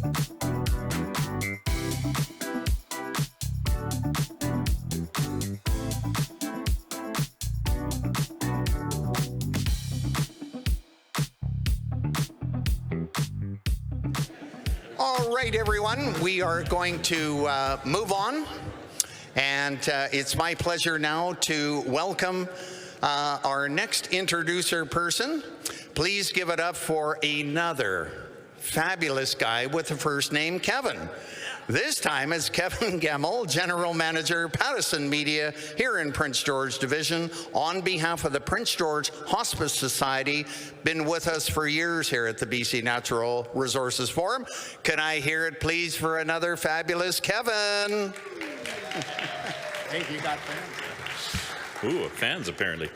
All right, everyone, we are going to move on, and it's my pleasure now to welcome our next introducer person. Please give it up for another fabulous guy with the first name Kevin. This time it's Kevin Gemmell, General Manager, Pattison Media here in Prince George Division, on behalf of the Prince George Hospice Society. Been with us for years here at the BC Natural Resources Forum. Can I hear it, please, for another fabulous Kevin? Hey, you got fans. Ooh, fans apparently.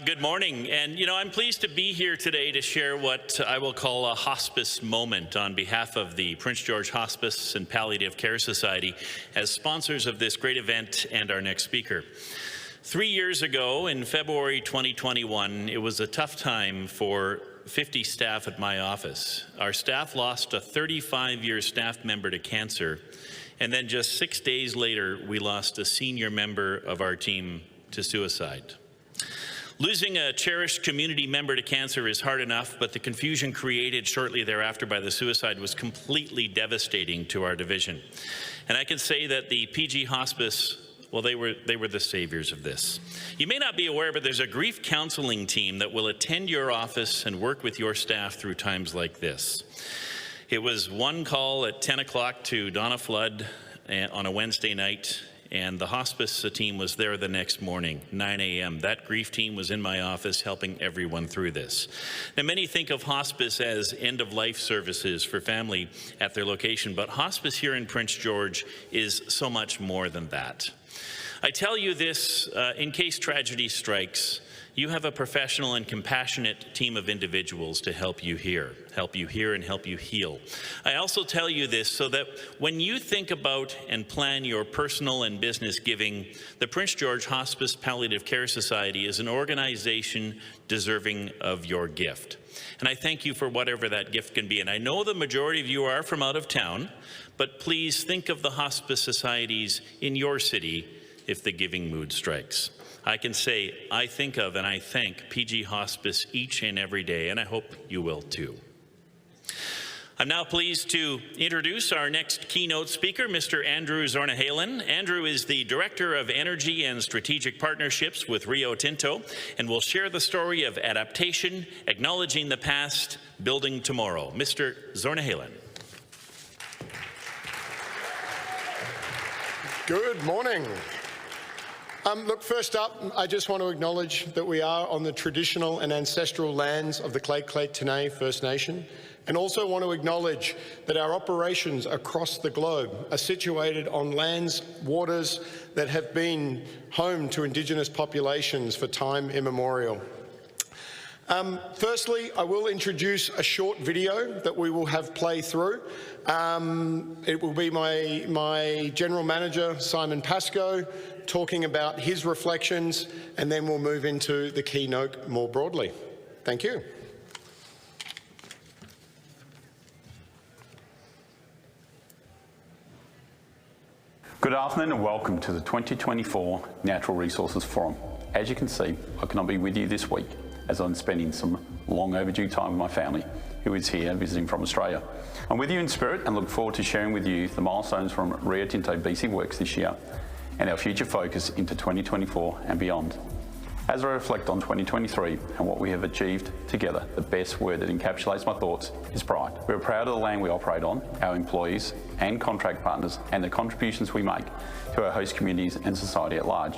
Good morning, and I'm pleased to be here today to share what I will call a hospice moment on behalf of the Prince George Hospice and Palliative Care Society as sponsors of this great event and our next speaker. 3 years ago, in February 2021, it was a tough time for 50 staff at my office. Our staff lost a 35-year staff member to cancer, and then just 6 days later, we lost a senior member of our team to suicide. Losing a cherished community member to cancer is hard enough, but the confusion created shortly thereafter by the suicide was completely devastating to our division. And I can say that the PG Hospice, well, they were the saviors of this. You may not be aware, but there's a grief counseling team that will attend your office and work with your staff through times like this. It was one call at 10 o'clock to Donna Flood on a Wednesday night, and the hospice team was there the next morning, 9 a.m. That grief team was in my office helping everyone through this. Now, many think of hospice as end-of-life services for family at their location, but hospice here in Prince George is so much more than that. I tell you this in case tragedy strikes. You have a professional and compassionate team of individuals to help you hear and help you heal. I also tell you this so that when you think about and plan your personal and business giving, the Prince George Hospice Palliative Care Society is an organization deserving of your gift. And I thank you for whatever that gift can be. And I know the majority of you are from out of town, but please think of the hospice societies in your city if the giving mood strikes. I can say I think of and I thank PG Hospice each and every day, and I hope you will too. I'm now pleased to introduce our next keynote speaker, Mr. Andrew Czornohalan. Andrew is the Director of Energy and Strategic Partnerships with Rio Tinto, and will share the story of adaptation, acknowledging the past, building tomorrow. Mr. Czornohalan. Good morning. Look, first up, I just want to acknowledge that we are on the traditional and ancestral lands of the Lheidli T'enneh First Nation, and also want to acknowledge that our operations across the globe are situated on lands, waters that have been home to Indigenous populations for time immemorial. Firstly, I will introduce a short video that we will have play through. It will be my General Manager, Simon Pascoe, talking about his reflections, and then we'll move into the keynote more broadly. Thank you. Good afternoon and welcome to the 2024 Natural Resources Forum. As you can see, I cannot be with you this week as I'm spending some long overdue time with my family, who is here visiting from Australia. I'm with you in spirit and look forward to sharing with you the milestones from Rio Tinto BC Works this year and our future focus into 2024 and beyond. As I reflect on 2023 and what we have achieved together, the best word that encapsulates my thoughts is pride. We're proud of the land we operate on, our employees and contract partners, and the contributions we make to our host communities and society at large.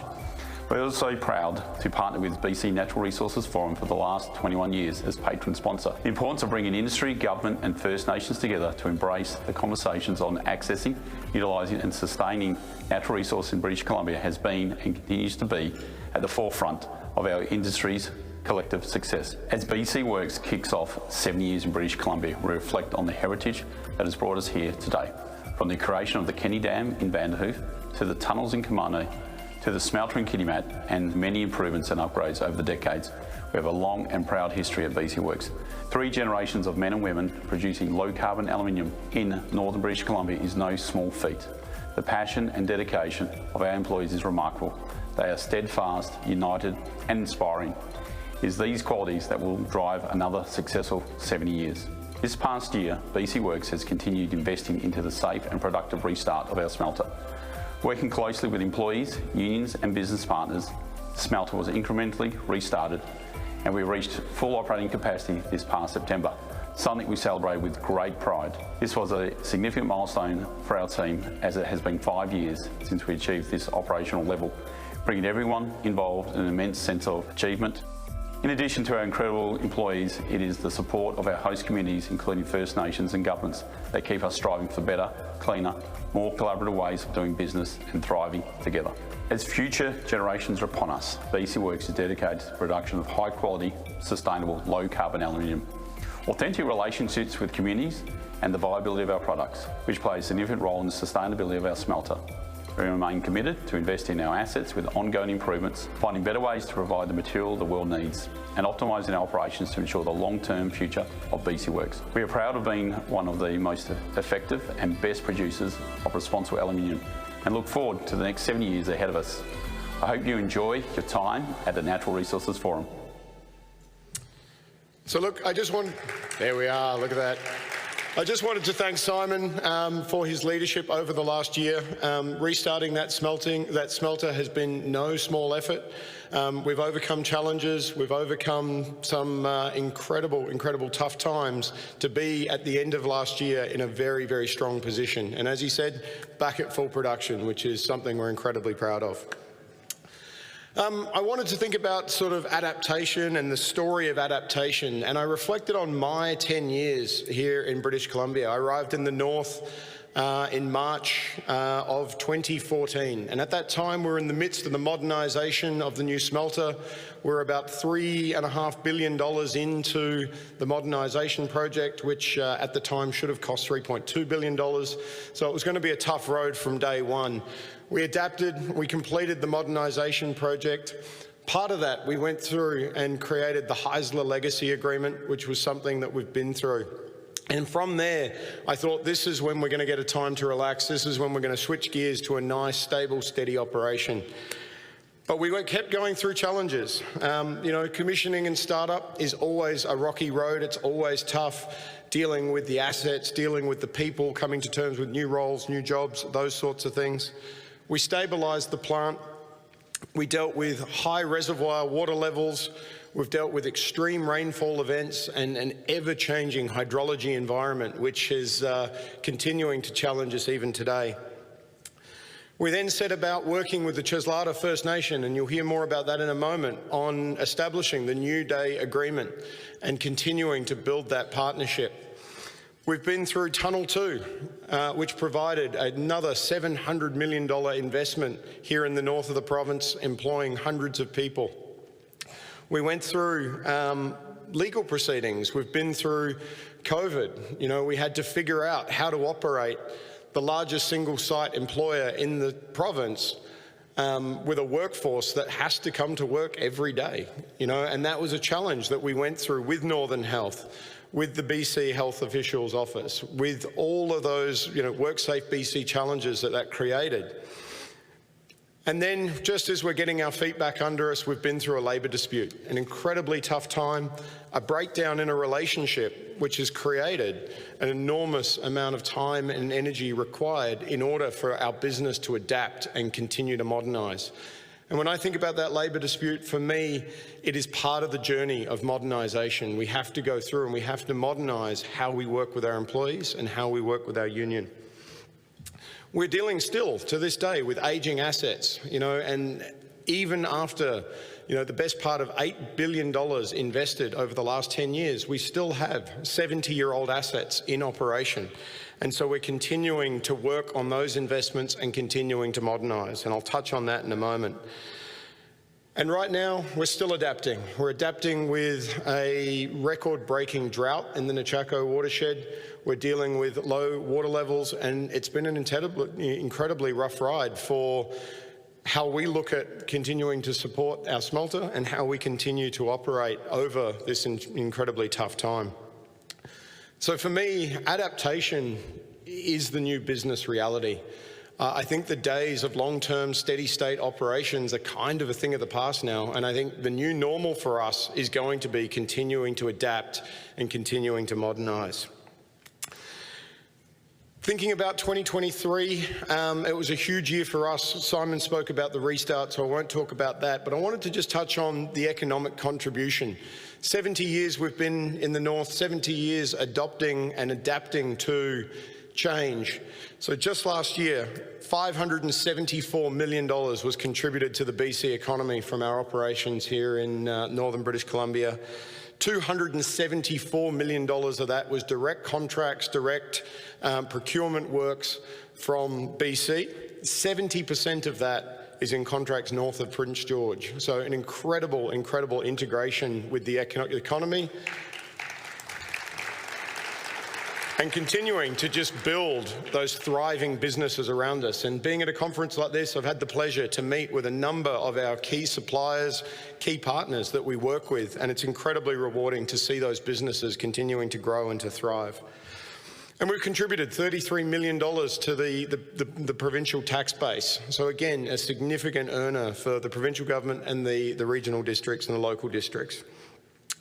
We're also proud to partner with BC Natural Resources Forum for the last 21 years as patron sponsor. The importance of bringing industry, government and First Nations together to embrace the conversations on accessing, utilising and sustaining natural resources in British Columbia has been and continues to be at the forefront of our industry's collective success. As BC Works kicks off 7 years in British Columbia, we reflect on the heritage that has brought us here today. From the creation of the Kenny Dam in Vanderhoof, to the tunnels in Kamano, to the smelter in Kitimat, and many improvements and upgrades over the decades. We have a long and proud history at BC Works. 3 generations of men and women producing low-carbon aluminium in northern British Columbia is no small feat. The passion and dedication of our employees is remarkable. They are steadfast, united and inspiring. It is these qualities that will drive another successful 70 years. This past year, BC Works has continued investing into the safe and productive restart of our smelter. Working closely with employees, unions and business partners, the smelter was incrementally restarted and we reached full operating capacity this past September, something we celebrated with great pride. This was a significant milestone for our team, as it has been 5 years since we achieved this operational level, bringing everyone involved an immense sense of achievement. In addition to our incredible employees, it is the support of our host communities, including First Nations and governments, that keep us striving for better, cleaner, more collaborative ways of doing business and thriving together. As future generations are upon us, BC Works is dedicated to the production of high-quality, sustainable, low-carbon aluminium. Authentic relationships with communities and the viability of our products, which play a significant role in the sustainability of our smelter. We remain committed to investing in our assets with ongoing improvements, finding better ways to provide the material the world needs, and optimising our operations to ensure the long-term future of BC Works. We are proud of being one of the most effective and best producers of responsible aluminium, and look forward to the next 7 years ahead of us. I hope you enjoy your time at the Natural Resources Forum. So look, there we are, look at that. I just wanted to thank Simon for his leadership over the last year. Restarting that smelter has been no small effort. We've overcome challenges, we've overcome some incredible tough times to be at the end of last year in a very, very strong position. And as he said, back at full production, which is something we're incredibly proud of. I wanted to think about sort of adaptation and the story of adaptation, and I reflected on my 10 years here in British Columbia. I arrived in the north in March of 2014, and at that time we were in the midst of the modernisation of the new smelter. We're about $3.5 billion into the modernisation project, which at the time should have cost $3.2 billion, so it was going to be a tough road from day one. We adapted, we completed the modernisation project. Part of that, we went through and created the Heisler Legacy Agreement, which was something that we've been through. And from there, I thought this is when we're going to get a time to relax. This is when we're going to switch gears to a nice, stable, steady operation. But we kept going through challenges. You know, commissioning and startup is always a rocky road. It's always tough, dealing with the assets, dealing with the people, coming to terms with new roles, new jobs, those sorts of things. We stabilised the plant. We dealt with high reservoir water levels. We've dealt with extreme rainfall events and an ever-changing hydrology environment, which is continuing to challenge us even today. We then set about working with the Czornohalan First Nation, and you'll hear more about that in a moment, on establishing the New Day Agreement and continuing to build that partnership. We've been through Tunnel 2, which provided another $700 million investment here in the north of the province, employing hundreds of people. We went through legal proceedings. We've been through COVID. You know, we had to figure out how to operate the largest single site employer in the province with a workforce that has to come to work every day, you know, and that was a challenge that we went through with Northern Health, with the BC Health Officials Office, with all of those, you know, WorkSafe BC challenges that created. And then, just as we're getting our feet back under us, we've been through a labour dispute, an incredibly tough time, a breakdown in a relationship which has created an enormous amount of time and energy required in order for our business to adapt and continue to modernise. And when I think about that labour dispute, for me, it is part of the journey of modernisation. We have to go through and we have to modernise how we work with our employees and how we work with our union. We're dealing still to this day with ageing assets, you know, and even after, you know, the best part of $8 billion invested over the last 10 years, we still have 70-year-old assets in operation. And so we're continuing to work on those investments and continuing to modernise, and I'll touch on that in a moment. And right now, we're still adapting. We're adapting with a record-breaking drought in the Nechako watershed. We're dealing with low water levels, and it's been an incredibly rough ride for how we look at continuing to support our smelter and how we continue to operate over this incredibly tough time. So for me, adaptation is the new business reality. I think the days of long-term steady-state operations are kind of a thing of the past now, and I think the new normal for us is going to be continuing to adapt and continuing to modernise. Thinking about 2023, it was a huge year for us. Simon spoke about the restart, so I won't talk about that, but I wanted to just touch on the economic contribution. 70 years we've been in the north, 70 years adopting and adapting to change. So just last year, $574 million was contributed to the BC economy from our operations here in northern British Columbia. $274 million of that was direct contracts, direct procurement works from BC. 70% of that is in contracts north of Prince George. So an incredible, incredible integration with the economy. And continuing to just build those thriving businesses around us. And being at a conference like this, I've had the pleasure to meet with a number of our key suppliers, key partners that we work with, and it's incredibly rewarding to see those businesses continuing to grow and to thrive. And we've contributed $33 million to the provincial tax base. So again, a significant earner for the provincial government and the regional districts and the local districts.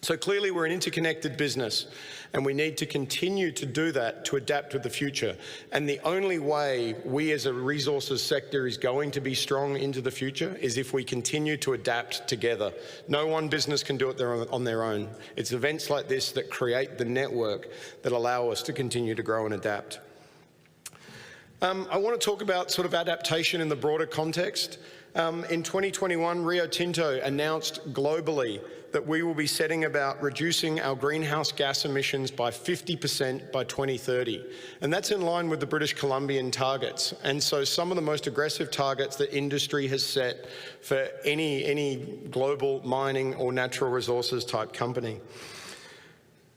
So clearly we're an interconnected business, and we need to continue to do that to adapt to the future. And the only way we as a resources sector is going to be strong into the future is if we continue to adapt together. No one business can do it on their own. It's events like this that create the network that allow us to continue to grow and adapt. I want to talk about sort of adaptation in the broader context. In 2021, Rio Tinto announced globally that we will be setting about reducing our greenhouse gas emissions by 50% by 2030. And that's in line with the British Columbian targets. And so some of the most aggressive targets that industry has set for any global mining or natural resources type company.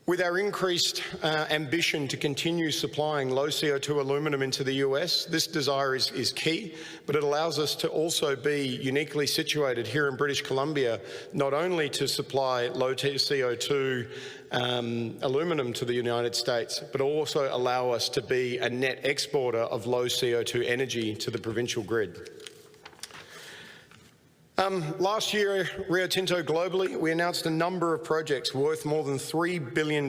With our increased ambition to continue supplying low CO2 aluminium into the US, this desire is key, but it allows us to also be uniquely situated here in British Columbia, not only to supply low CO2 aluminium to the United States, but also allow us to be a net exporter of low CO2 energy to the provincial grid. Last year, Rio Tinto globally, we announced a number of projects worth more than $3 billion,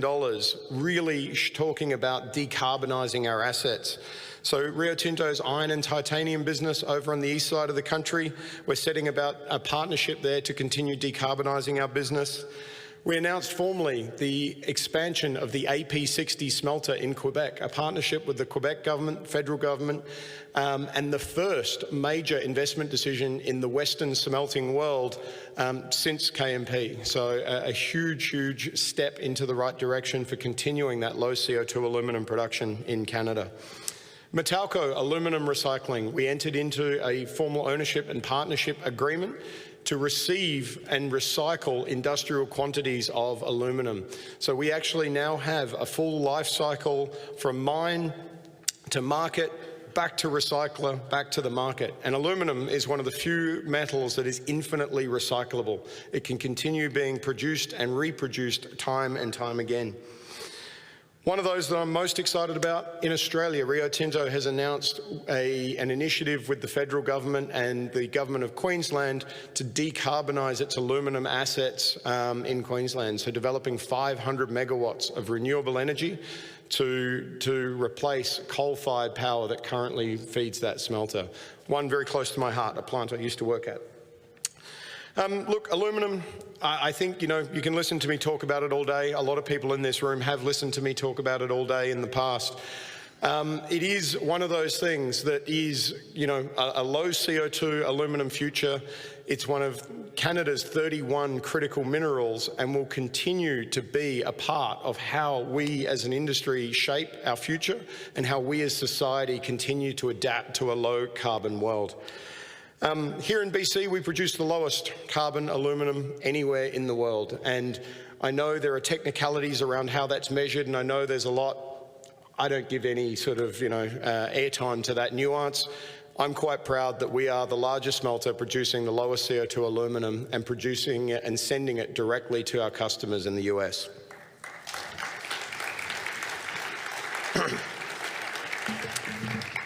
really talking about decarbonising our assets. So Rio Tinto's iron and titanium business over on the east side of the country, we're setting about a partnership there to continue decarbonising our business. We announced formally the expansion of the AP60 smelter in Quebec, a partnership with the Quebec government, federal government, and the first major investment decision in the Western smelting world since KMP. So a huge, huge step into the right direction for continuing that low CO2 aluminium production in Canada. Metalco Aluminium Recycling, we entered into a formal ownership and partnership agreement to receive and recycle industrial quantities of aluminium. So we actually now have a full life cycle from mine to market, back to recycler, back to the market. And aluminium is one of the few metals that is infinitely recyclable. It can continue being produced and reproduced time and time again. One of those that I'm most excited about, in Australia, Rio Tinto has announced an initiative with the federal government and the government of Queensland to decarbonise its aluminium assets in Queensland. So developing 500 megawatts of renewable energy to replace coal-fired power that currently feeds that smelter. One very close to my heart, a plant I used to work at. Look, aluminium, I think, you can listen to me talk about it all day. A lot of people in this room have listened to me talk about it all day in the past. It is one of those things that is, a low CO2 aluminium future. It's one of Canada's 31 critical minerals and will continue to be a part of how we as an industry shape our future and how we as society continue to adapt to a low carbon world. Here in BC, we produce the lowest carbon aluminium anywhere in the world. And I know there are technicalities around how that's measured, and I know there's a lot. I don't give any sort of, airtime to that nuance. I'm quite proud that we are the largest smelter producing the lowest CO2 aluminum and producing it and sending it directly to our customers in the US.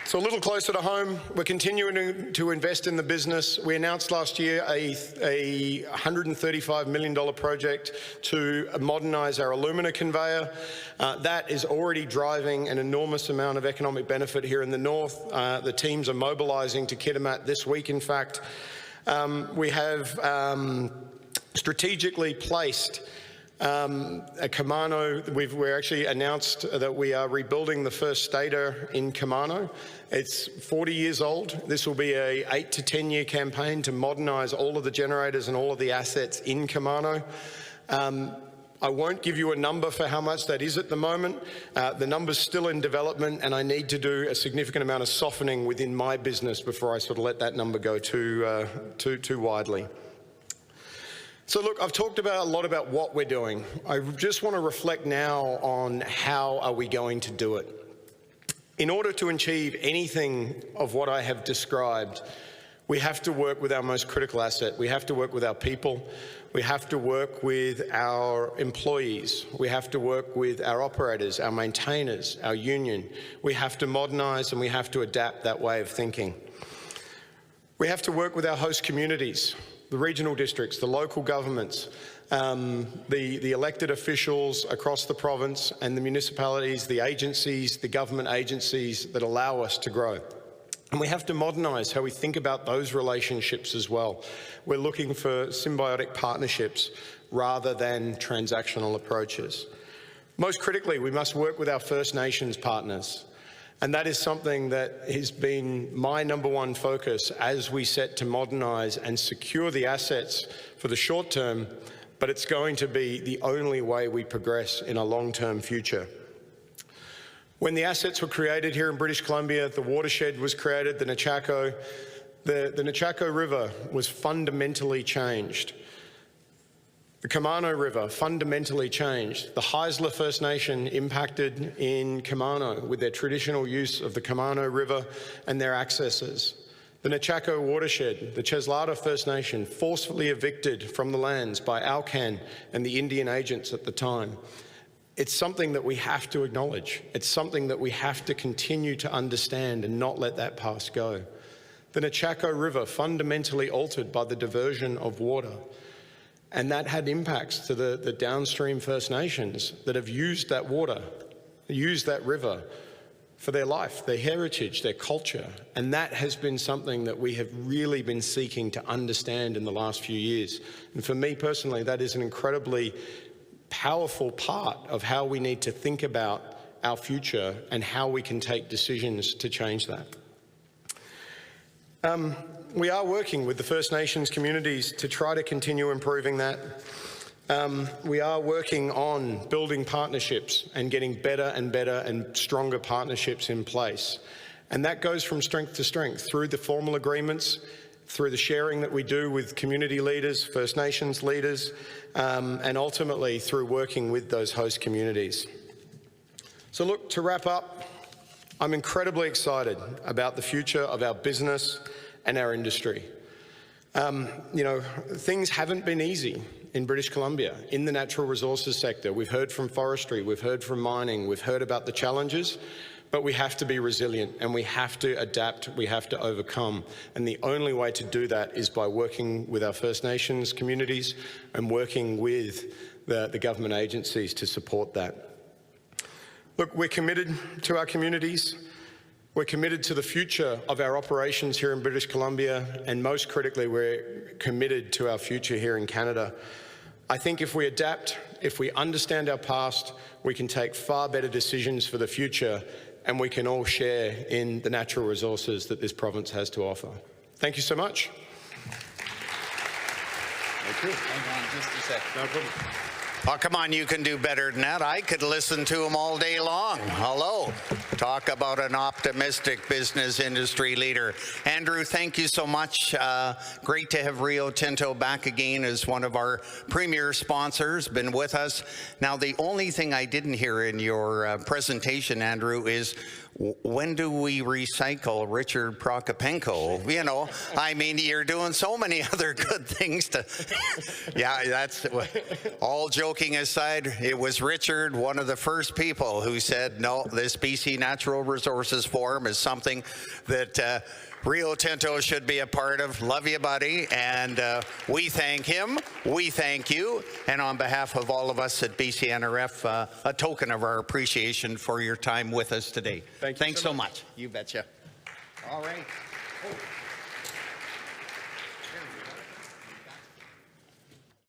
So a little closer to home, we're continuing to invest in the business. We announced last year a $135 million project to modernise our alumina conveyor. That is already driving an enormous amount of economic benefit here in the north. The teams are mobilising to Kitimat this week, in fact. We have strategically placed at Kemano. We've actually announced that we are rebuilding the first stator in Kemano. It's 40 years old. This will be a 8 to 10 year campaign to modernise all of the generators and all of the assets in Kemano. I won't give you a number for how much that is at the moment. The number's still in development, and I need to do a significant amount of softening within my business before I sort of let that number go too widely. So look, I've talked a lot about what we're doing. I just want to reflect now on how are we going to do it. In order to achieve anything of what I have described, we have to work with our most critical asset. We have to work with our people. We have to work with our employees. We have to work with our operators, our maintainers, our union. We have to modernise and we have to adapt that way of thinking. We have to work with our host communities, the regional districts, the local governments, the elected officials across the province and the municipalities, the agencies, the government agencies that allow us to grow. And we have to modernise how we think about those relationships as well. We're looking for symbiotic partnerships rather than transactional approaches. Most critically, we must work with our First Nations partners. And that is something that has been my #1 focus as we set to modernise and secure the assets for the short term, but it's going to be the only way we progress in a long-term future. When the assets were created here in British Columbia, the watershed was created, the Nechako. The Nechako River was fundamentally changed. The Kemano River fundamentally changed. The Haisla First Nation impacted in Kemano with their traditional use of the Kemano River and their accesses. The Nechako watershed, the Cheslada First Nation, forcefully evicted from the lands by Alcan and the Indian agents at the time. It's something that we have to acknowledge. It's something that we have to continue to understand and not let that past go. The Nechako River fundamentally altered by the diversion of water. And that had impacts to the downstream First Nations that have used that water, used that river for their life, their heritage, their culture. And that has been something that we have really been seeking to understand in the last few years. And for me personally, that is an incredibly powerful part of how we need to think about our future and how we can take decisions to change that. We are working with the First Nations communities to try to continue improving that. We are working on building partnerships and getting better and stronger partnerships in place. And that goes from strength to strength through the formal agreements, through the sharing that we do with community leaders, First Nations leaders, and ultimately through working with those host communities. So look, to wrap up, I'm incredibly excited about the future of our business and our industry. You know, things haven't been easy in British Columbia, in the natural resources sector. We've heard from forestry, we've heard from mining, we've heard about the challenges, but we have to be resilient and we have to adapt, we have to overcome. And the only way to do that is by working with our First Nations communities and working with the government agencies to support that. Look, we're committed to our communities. We're committed to the future of our operations here in British Columbia, and most critically, we're committed to our future here in Canada. I think if we adapt, if we understand our past, we can take far better decisions for the future, and we can all share in the natural resources that this province has to offer. Thank you so much. Thank you. Hang on just a sec. No problem. Oh, come on, you can do better than that. I could listen to them all day long. Hello. Talk about an optimistic business industry leader. Andrew, thank you so much. Great to have Rio Tinto back again as one of our premier sponsors, been with us. Now, the only thing I didn't hear in your presentation, Andrew, is when do we recycle Richard Prokopenko? You know, I mean, you're doing so many other good things to, yeah, that's, all joking aside, it was Richard, one of the first people who said, no, this BC Natural Resources Forum is something that Rio Tinto should be a part of. Love you, buddy. And we thank him. We thank you. And on behalf of all of us at BCNRF, a token of our appreciation for your time with us today. Thanks so much. You betcha. All right. Oh.